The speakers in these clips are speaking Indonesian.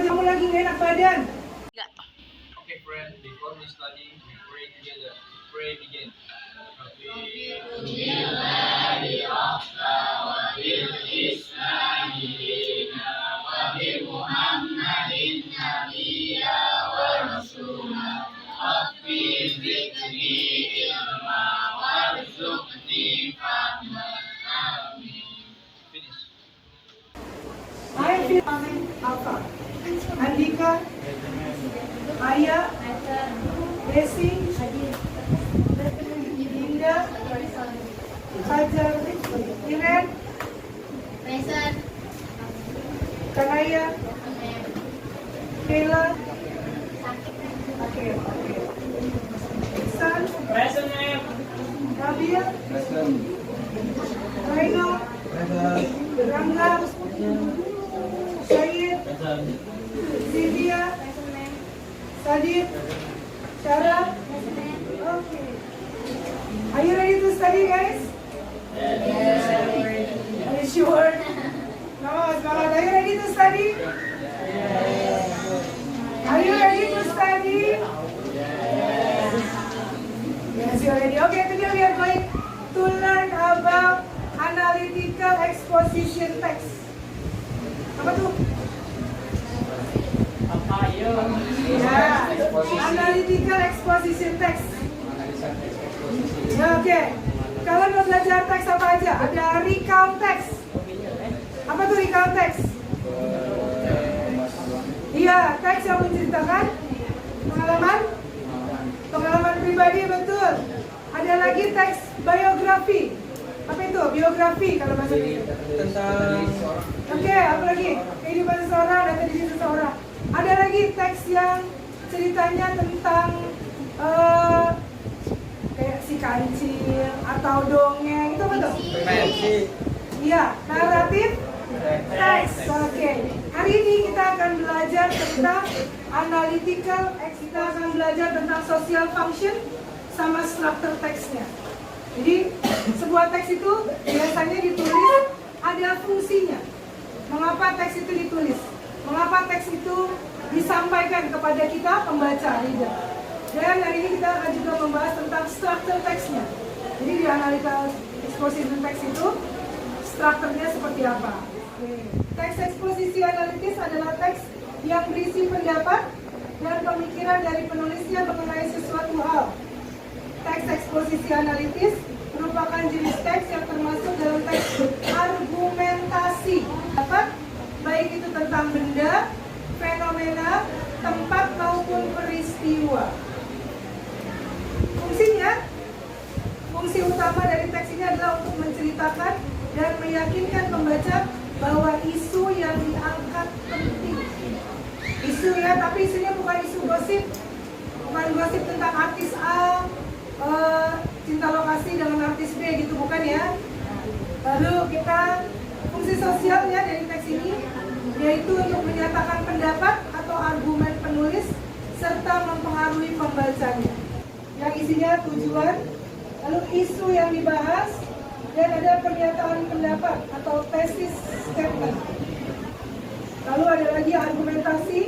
kamu lagi nggak enak badan. Okay, friend, before we study, we pray together. Pray begin. Finish. Hai, apa? Andika, Aya, Desi, Dinda, Fajar, Iren, Present. Kanaya, Bella, oke, Iksan, Present, ma'am. Rabia, Present. Raino, Rangga, Syed, Present. Sylvia, Sadid, Syara. Okay. Are you ready to study, guys? Are you sure? No, semangat. Are you ready to study? Are you ready to study? Yes, you're ready. Okay, today we are going to learn about analytical exposition text. Apa tuh? Apa yun? Ya, analytical exposition text. Ya, oke. Kalian mau belajar teks apa aja? Ada recount text. Apa tuh recount text? Iya, teks yang menceritakan pengalaman pribadi, betul. Ada lagi teks biografi. Apa itu? Biografi kalau bahasa Indonesia. Oke, apa lagi? Kehidupan seseorang, data diri seseorang. Ada lagi teks yang ceritanya tentang kayak si kancil atau dongeng, itu apa tuh? Iya, naratif teks. Oke. Hari ini kita akan belajar tentang analytical, kita akan belajar tentang social function sama struktur teksnya. Jadi sebuah teks itu biasanya ditulis ada fungsinya. Mengapa teks itu ditulis? Mengapa teks itu disampaikan kepada kita pembaca, reader. Dan hari ini kita akan juga membahas tentang struktur teksnya. Jadi di analytical exposition text itu strukturnya seperti apa. Teks eksposisi analitis adalah teks yang berisi pendapat dan pemikiran dari penulisnya mengenai sesuatu hal. Teks eksposisi analitis merupakan jenis teks yang termasuk dalam teks argumentasi. Dapat baik itu tentang benda, fenomena, tempat maupun peristiwa. Fungsi utama dari teks ini adalah untuk menceritakan dan meyakinkan pembaca bahwa isu yang diangkat penting. Isu ya, tapi isunya bukan isu gosip, bukan gosip tentang artis A, cinta lokasi dengan artis B gitu, bukan ya. Lalu fungsi sosialnya dari teks ini yaitu untuk menyatakan pendapat atau argumen penulis serta mempengaruhi pembacanya. Yang isinya tujuan, lalu isu yang dibahas, dan ada pernyataan pendapat atau thesis statement. Lalu ada lagi argumentasi,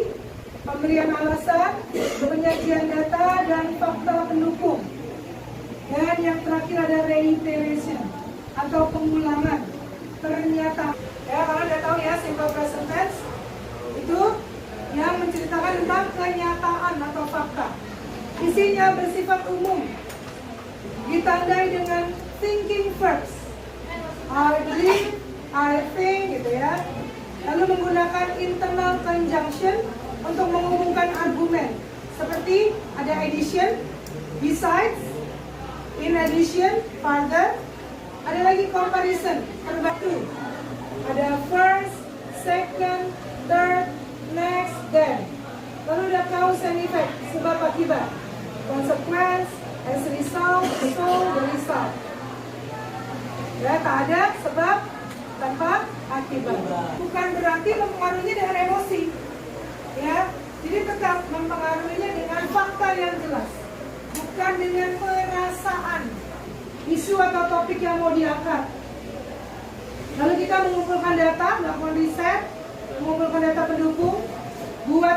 pemberian alasan, penyajian data, dan fakta pendukung. Dan yang terakhir ada reiteration atau pengulangan pernyataan. Ya, kalau udah tahu ya, simple present tense itu yang menceritakan tentang kenyataan atau fakta. Isinya bersifat umum, ditandai dengan thinking verbs. I believe, I think, gitu ya. Lalu menggunakan internal conjunction untuk menghubungkan argumen. Seperti ada addition, besides, in addition, further. Ada lagi comparison, berbatu. Ada first, second, third, next, then. Lalu ada cause and effect, sebab akibat. Consequence, as a result, so the result. Ya, tak ada sebab tanpa akibat. Bukan berarti mempengaruhinya dengan emosi. Ya, jadi tetap mempengaruhinya dengan fakta yang jelas. Bukan dengan perasaan. Isu atau topik yang mau diangkat. Lalu kita mengumpulkan data, melakukan riset, mengumpulkan data pendukung,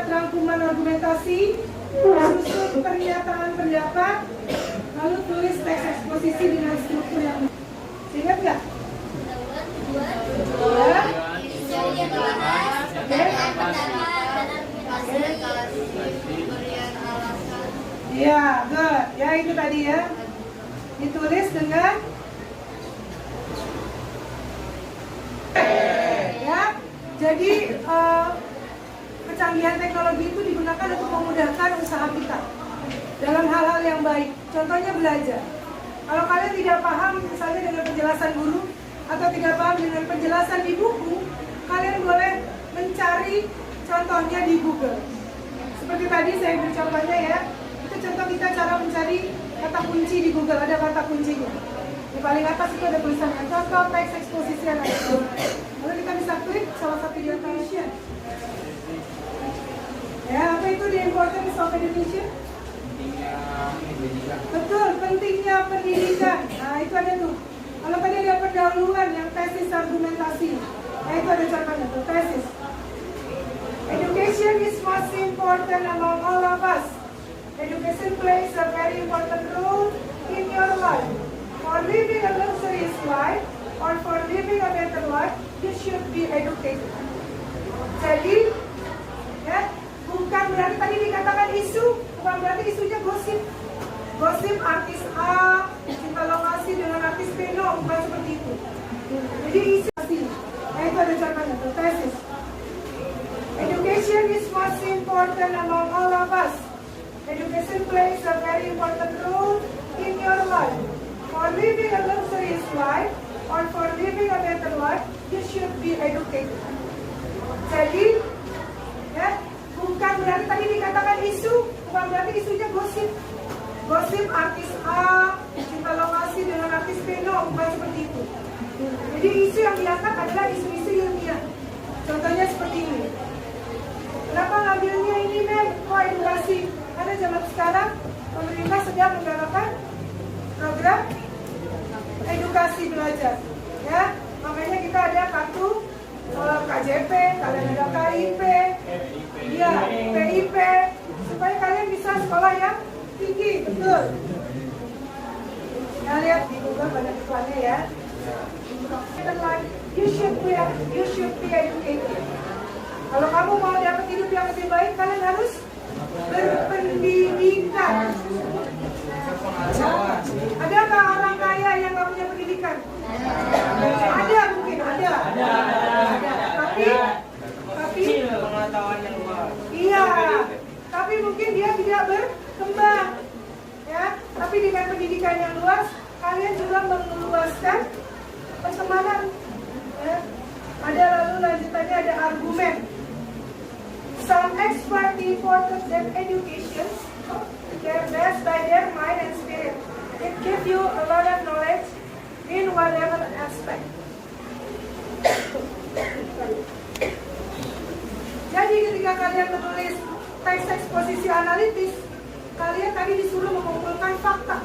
buat rangkuman argumentasi, susun pernyataan pendapat, lalu tulis teks eksposisi dengan struktur yang ingat nggak? Ya? Isu yang dibahas, pernyataan pendapat, dan argumentasi, pemberian alasan. Iya, good. Ya itu tadi ya. Ditulis dengan ya. Jadi kecanggihan teknologi itu digunakan untuk memudahkan usaha kita dalam hal-hal yang baik. Contohnya belajar. Kalau kalian tidak paham misalnya dengan penjelasan guru atau tidak paham dengan penjelasan di buku, kalian boleh mencari contohnya di Google. Seperti tadi saya beri contohnya ya. Itu contoh kita cara mencari kata kunci di Google, ada kata kuncinya. Di paling atas itu ada tulisannya contoh teks eksposisi analisis. Lalu kita bisa klik salah satu definition. Ya, apa itu the importance of education? Betul, pentingnya pendidikan. Nah, itu ada tuh. Kalau tadi ada pendahuluan yang tesis argumentasi. Nah, itu ada contohnya tuh, tesis. Education is most important among all of us. Education plays a very important role in your life. For living a luxurious life or for living a better life, you should be educated. Jadi, ya, bukan berarti tadi dikatakan isu, bukan berarti isunya gosip. Gosip artis A, cinta lokasi dengan artis B, no, bukan seperti itu. Jadi isu asli. Nah, itu ada contohnya tuh, tesis. Education is most important among all of us. Education plays a very important role in your life. For living a luxurious life or for living a better life, you should be educated. Jadi, ya, bukan berarti tadi dikatakan isu, bukan berarti isunya gosip. Gosip artis A, cinta lokasi dengan artis B, no, bukan seperti itu. Jadi isu yang diangkat adalah isu-isu ilmiah. Contohnya seperti ini. Kenapa ngambilnya ini, Mem? Kok edukasi? Karena zaman sekarang pemerintah sedang menggalakkan program edukasi belajar, ya. Makanya kita ada kartu KJP, kalian ada KIP, ya, PIP, supaya kalian bisa sekolah yang tinggi, betul. Nah, lihat di Google pada iklannya ya. You should be educated. Kalau kamu mau dapat hidup yang lebih baik, kalian harus berpendidikan. Adakah orang kaya yang nggak punya pendidikan? Ada mungkin, ada. Tapi pengetahuan yang luas. iya, tapi mungkin dia tidak berkembang, ya. Tapi dengan pendidikan yang luas, kalian juga meluaskan pertemanan. Ya. Ada lalu lanjutannya ada argumen. Some experts reported that education they're blessed by their mind and spirit. It gives you a lot of knowledge in whatever aspect. Jadi ketika kalian menulis teks eksposisi analitis, kalian tadi disuruh mengumpulkan fakta.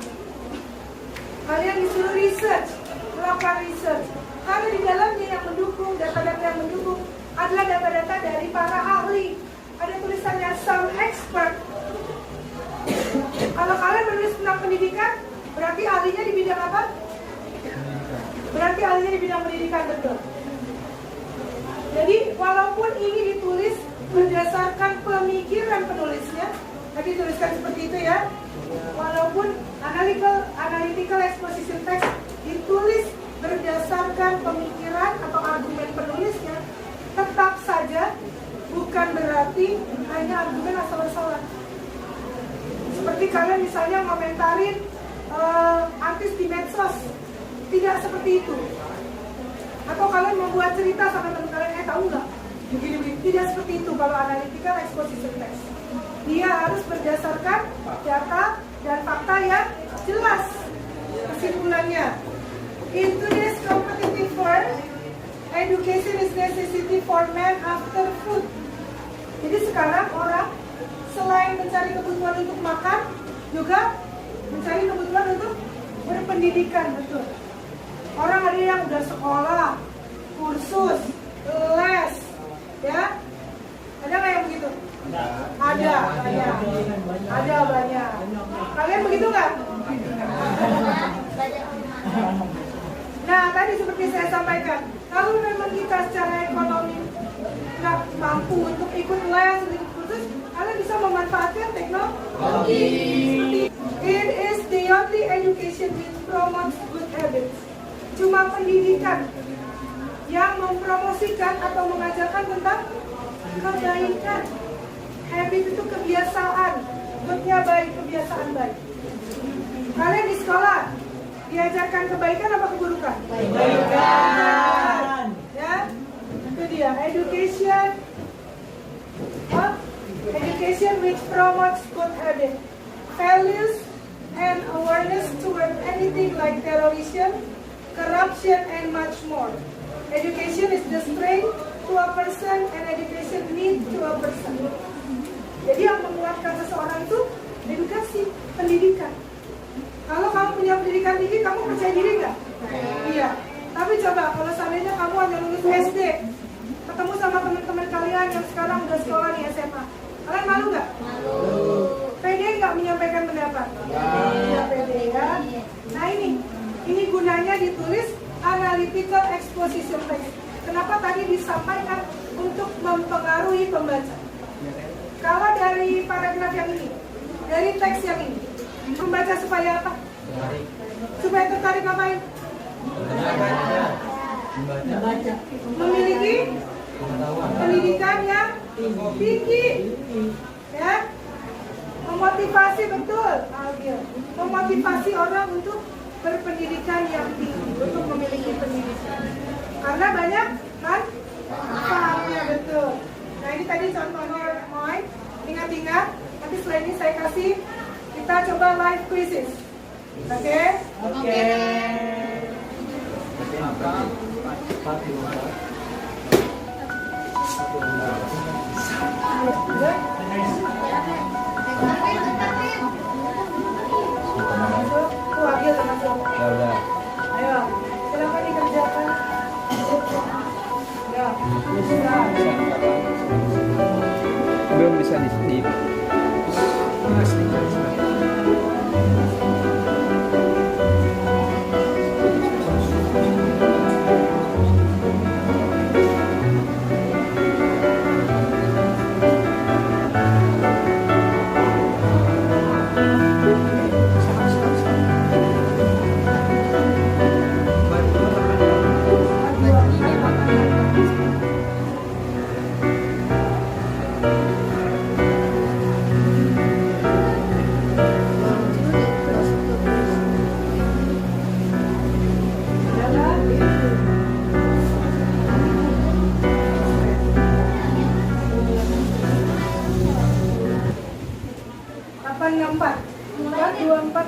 Kalian disuruh research, melakukan research. Karena di dalamnya yang mendukung, data-data yang mendukung adalah data-data dari para ahli. Ada tulisannya some expert. Kalau kalian menulis tentang pendidikan, berarti ahlinya di bidang apa? Berarti ahlinya di bidang pendidikan, betul. Jadi walaupun ini ditulis berdasarkan pemikiran penulisnya, tadi tuliskan seperti itu ya. Walaupun analytical exposition text ditulis berdasarkan pemikiran atau argumen penulisnya, tetap saja bukan berarti hanya argumen asal-asalan. Seperti kalian misalnya komentarin artis di medsos, tidak seperti itu. Atau kalian membuat cerita sama teman kalian, tahu nggak? Begini-begini, tidak seperti itu kalau analytical exposition text. Dia harus berdasarkan data dan fakta yang jelas. Kesimpulannya, in today's competitive world, education is necessity for man after food. Jadi sekarang orang selain mencari kebutuhan untuk makan, juga mencari kebutuhan untuk berpendidikan, betul. Orang ada yang udah sekolah, kursus, les, ya. Ada nggak yang begitu? Ada banyak. Ada banyak. Kalian begitu nggak? Nah, tadi seperti saya sampaikan, kalau memang kita secara ekonomi nggak mampu untuk ikut les, ikut kursus, kalian bisa memanfaatkan teknologi. It is the only education which promotes good habits. Cuma pendidikan yang mempromosikan atau mengajarkan tentang kebaikan. Habit itu kebiasaan, goodnya baik, kebiasaan baik. Kalian di sekolah diajarkan kebaikan apa keburukan? Kebaikan. Ya, itu dia education. Education which promotes good habit, values, and awareness toward anything like terrorism, corruption, and much more. Education is the strength to a person, and education needs to a person. Jadi yang menguatkan seseorang itu edukasi, pendidikan. Kalau kamu punya pendidikan tinggi, kamu percaya diri nggak? Iya. Tapi coba kalau seandainya kamu hanya lulus SD, ketemu sama teman-teman kalian yang sekarang udah sekolah di SMA, kalian malu nggak? Malu. Pede nggak menyampaikan pendapat? Iya, pede ya. Nah ini gunanya ditulis analytical exposition text. Kenapa tadi disampaikan untuk mempengaruhi pembaca? Kalau dari paragraf yang ini, dari teks yang ini, membaca supaya apa? Supaya tertarik ngapain? Memiliki pendidikan yang tinggi, ya, memotivasi betul, memotivasi orang untuk berpendidikan yang tinggi, untuk memiliki pendidikan. Karena banyak manfaatnya betul. Nah ini tadi contohnya, Moy. Ingat-ingat, nanti setelah ini saya kasih, kita coba live quizzes. Oke? Oke. Udah. Ayo, silakan dikerjakan. Ya, bisa. Belum bisa di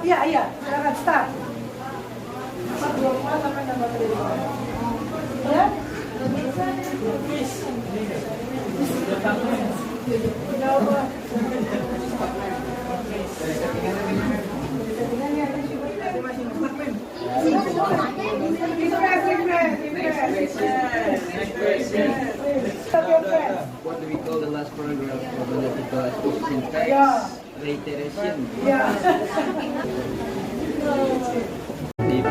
Ya, iya, silakan start. 424 sampai 63. Ya? Udah apa? What do we call the last paragraph of analytical exposition text? Yeah. Reiteration. Ya. Di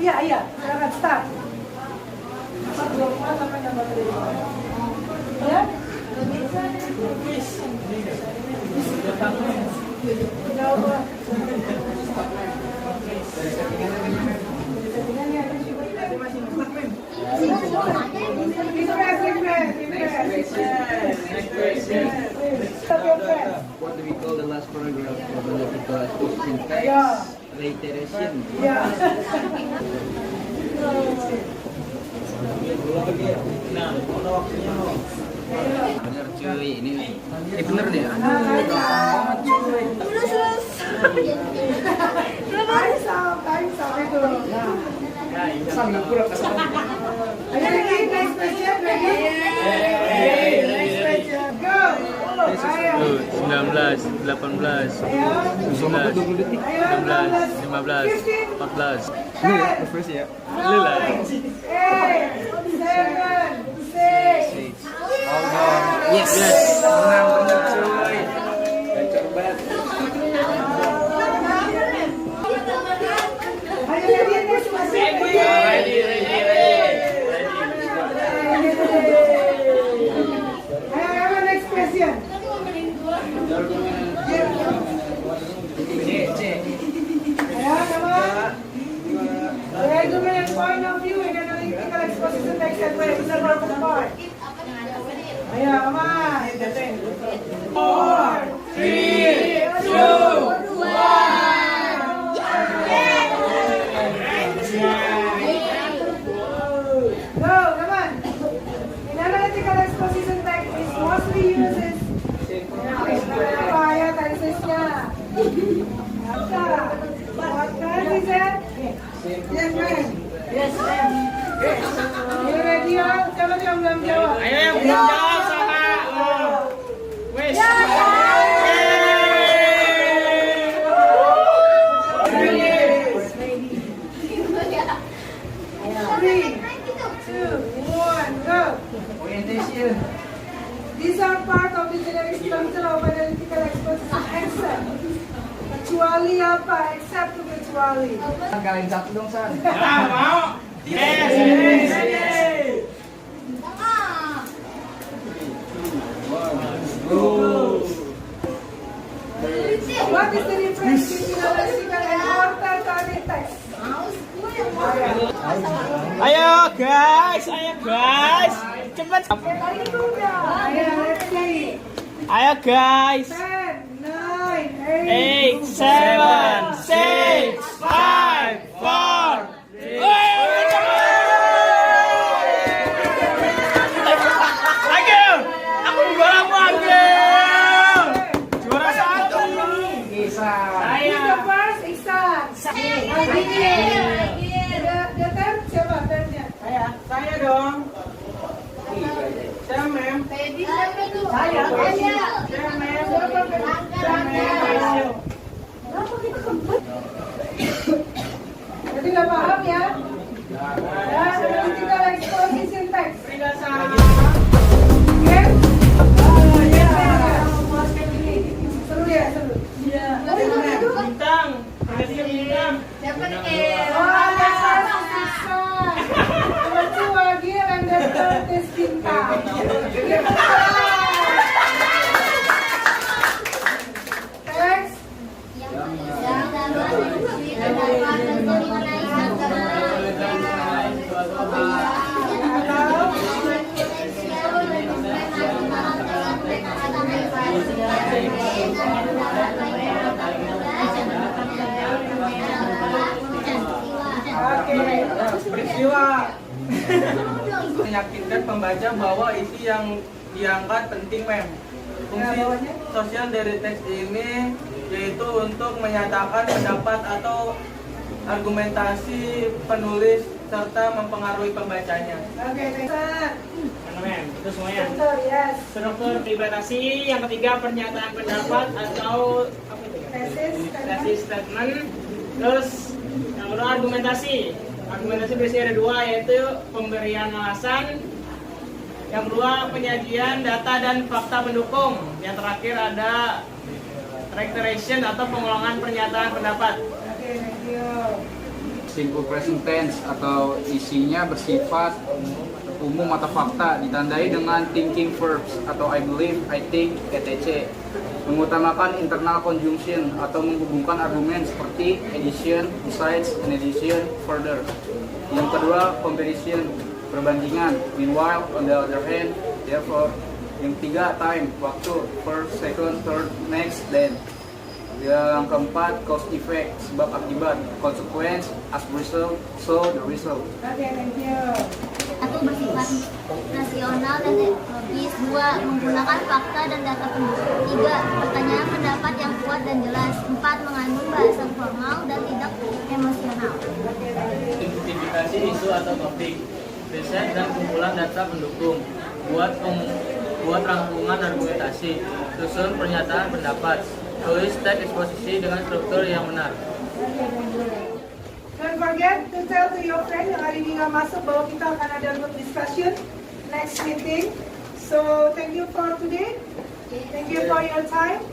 Ya, iya, silakan start. 424 sampai 63. Ya? Udah apa? Itu Refresh. Next question. Stop your friend. What do we call the last paragraph of an article as posted in text? Yeah. Reiteration. Yeah. Nah, kalau waktunya mau. Bener cuy, ini bener deh. Kaisang itu. Ya, ini Sambil pura kesana. Ayo lagi, next question, ready? Next question, go. Ayo. 19, 18, Ayo. 19, 20 detik. 16, 15, 14. First ya. Lila. 8, 7, 6. Yes. Menang bener cuy. Gacor banget. Ayo lagi, next question. ready. Ayo, next question. Ayo, come on. The argument and point of view in analytical exposition text and way. It's a purpose part. Ayo, come on. 4, 3, 2, 1. Go, come on. In analytical exposition text is mostly uses apa ya tesisnya? What kind is it? Yes, ma'am. Yes, ma'am. You ready, all? Siapa yang belum jawab? Ayo yang belum jawab sama. Wes. Three, 2, 1, go. Orientation. These are part of the generic structure of analytical exposition except. Kecuali apa? Except to kecuali. Kalian satu dong, San. Ah, mau. Yes. What is the difference between analytical and order target text? Ayo guys. Cepat. Tadi itu udah. Ayo, let's see. Ayo guys. 10, 9, 8, 8, 7, 6, 5, 4. Lagi. Aku juara panggil. Juara satu. Who's the first? Iksan. The third siapa? Thirdnya? Saya dong. Saya mem. Saya. Jadi nggak paham ya? Ya, analytical exposition text. Oke? Ya. Seru ya, seru. Iya. Bintang. Kasih bintang. Oh, ada satu Iksan. Lucu lagi and the third is bintang. Next. Peristiwa meyakinkan pembaca bahwa isi yang diangkat penting, mem. Fungsi sosial dari teks ini yaitu untuk menyatakan pendapat atau argumentasi penulis serta mempengaruhi pembacanya. Oke, Iksan. Mem, itu semuanya. Struktur, yes. Struktur interpretasi, yang ketiga pernyataan pendapat atau apa itu? Tesis statement. Terus yang kedua argumentasi. Argumentasi biasanya ada dua, yaitu pemberian alasan. Yang kedua penyajian data dan fakta pendukung. Yang terakhir ada reiteration atau pengulangan pernyataan pendapat. Oke, thank you. Simple present tense atau isinya bersifat umum atau fakta ditandai dengan thinking verbs atau I believe, I think, etc. Mengutamakan internal conjunction atau menghubungkan argumen seperti addition, besides, and addition, further. Yang kedua, comparison perbandingan. Meanwhile, on the other hand, therefore, yang ketiga, time, waktu, first, second, third, next, then. Yang keempat, cause effect, sebab akibat, consequence, as result, so the result. Okay, thank you. Satu, bersifat nasional dan ekologis. Dua, menggunakan fakta dan data pendukung. Tiga, pertanyaan pendapat yang kuat dan jelas. Empat, mengandung bahasa formal dan tidak emosional. Identifikasi isu atau topik, riset dan kumpulan data pendukung, buat rangkuman argumentasi, susun pernyataan pendapat, tulis teks eksposisi dengan struktur yang benar. Don't forget to tell to your friend yang hari ini nggak masuk bahwa kita akan ada group discussion next meeting. So thank you for today. Thank you for your time.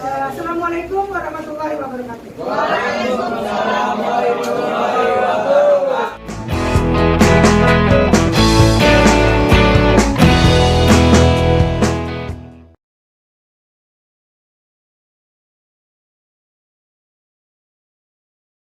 Assalamualaikum warahmatullahi wabarakatuh. Waalaikumsalam warahmatullahi wabarakatuh.